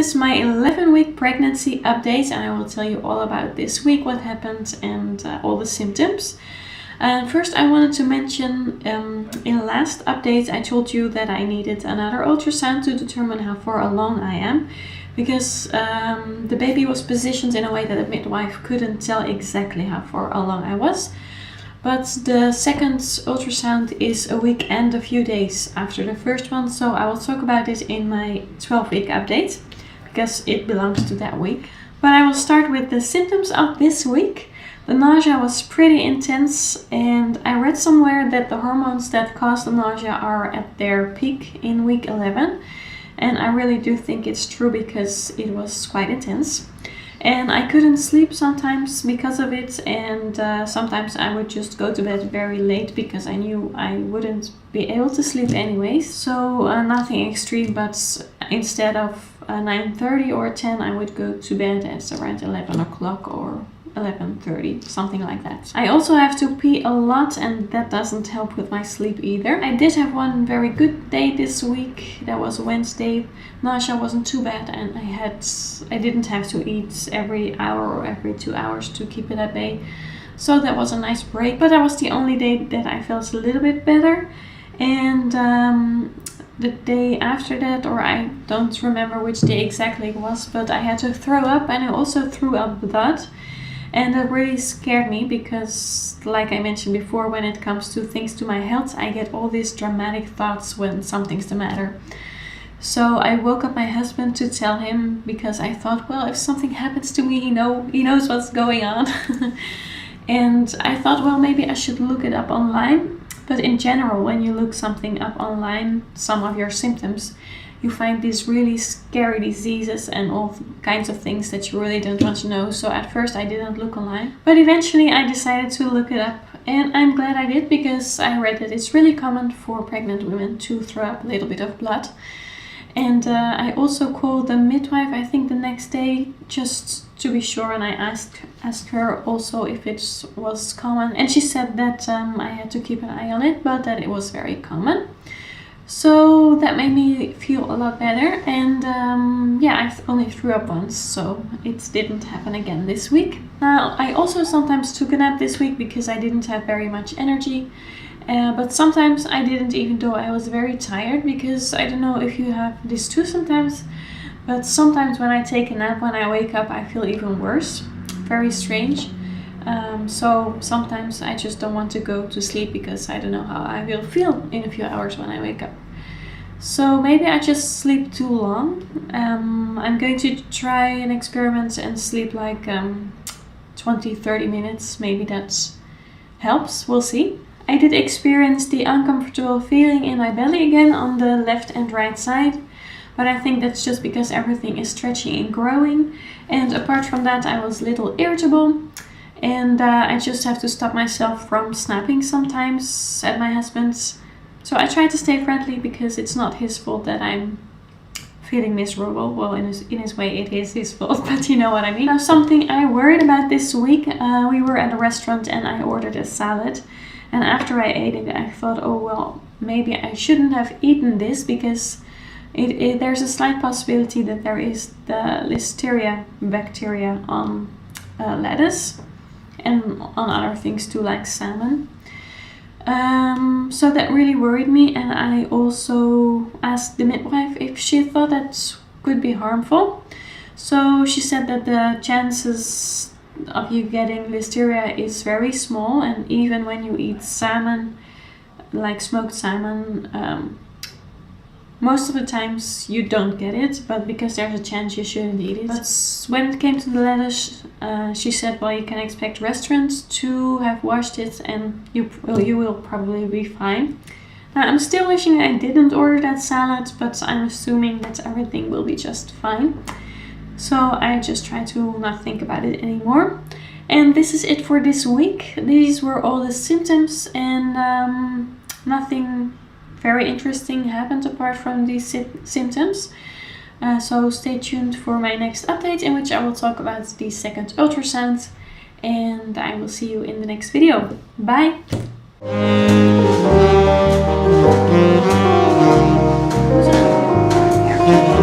is my 11-week pregnancy update, and I will tell you all about this week, what happened, and all the symptoms. First, I wanted to mention, in the last update I told you that I needed another ultrasound to determine how far along I am, because the baby was positioned in a way that the midwife couldn't tell exactly how far along I was. But the second ultrasound is a week and a few days after the first one, so I will talk about it in my 12-week update, because it belongs to that week. But I will start with the symptoms of this week. The nausea was pretty intense, and I read somewhere that the hormones that cause the nausea are at their peak in week 11. And I really do think it's true, because it was quite intense. And I couldn't sleep sometimes because of it, and sometimes I would just go to bed very late because I knew I wouldn't be able to sleep anyways. So nothing extreme, but instead of 9:30 or 10, I would go to bed at around 11 o'clock or 11:30, something like that. I also have to pee a lot, and that doesn't help with my sleep either. I did have one very good day this week. That was Wednesday. Nausea wasn't too bad, and I didn't have to eat every hour or every 2 hours to keep it at bay. So that was a nice break, but that was the only day that I felt a little bit better. And the day after that, or I don't remember which day exactly it was, but I had to throw up, and I also threw up blood. And that really scared me, because, like I mentioned before, when it comes to things to my health, I get all these dramatic thoughts when something's the matter. So I woke up my husband to tell him, because I thought, well, if something happens to me, he knows what's going on. And I thought, well, maybe I should look it up online. But in general, when you look something up online, some of your symptoms, you find these really scary diseases and all kinds of things that you really don't want to know. So at first I didn't look online, but eventually I decided to look it up, and I'm glad I did, because I read that it's really common for pregnant women to throw up a little bit of blood. And I also called the midwife, I think the next day, just to be sure, and I asked her also if it was common, and she said that I had to keep an eye on it, but that it was very common. So that made me feel a lot better, and yeah, I only threw up once, so it didn't happen again this week. Now, I also sometimes took a nap this week because I didn't have very much energy, but sometimes I didn't, even though I was very tired, because I don't know if you have this too sometimes, but sometimes when I take a nap, when I wake up, I feel even worse. Very strange. So sometimes I just don't want to go to sleep, because I don't know how I will feel in a few hours when I wake up. So maybe I just sleep too long. I'm going to try an experiment and sleep like 20-30 minutes. Maybe that helps. We'll see. I did experience the uncomfortable feeling in my belly again on the left and right side. But I think that's just because everything is stretching and growing. And apart from that, I was a little irritable. And I just have to stop myself from snapping sometimes at my husband's. So I try to stay friendly, because it's not his fault that I'm feeling miserable. Well, in his way it is his fault, but you know what I mean. Now, something I worried about this week, we were at a restaurant and I ordered a salad. And after I ate it, I thought, oh well, maybe I shouldn't have eaten this, because there's a slight possibility that there is the Listeria bacteria on lettuce. And on other things too, like salmon. So that really worried me, and I also asked the midwife if she thought that could be harmful. So she said that the chances of you getting Listeria is very small, and even when you eat salmon, like smoked salmon, most of the times you don't get it, but because there's a chance, you shouldn't eat it. But when it came to the lettuce, she said, well, you can expect restaurants to have washed it, and you will probably be fine. Now, I'm still wishing I didn't order that salad, but I'm assuming that everything will be just fine. So I just try to not think about it anymore. And this is it for this week. These were all the symptoms, and nothing very interesting happened apart from these symptoms. So stay tuned for my next update, in which I will talk about the second ultrasound, and I will see you in the next video. Bye! Who's on?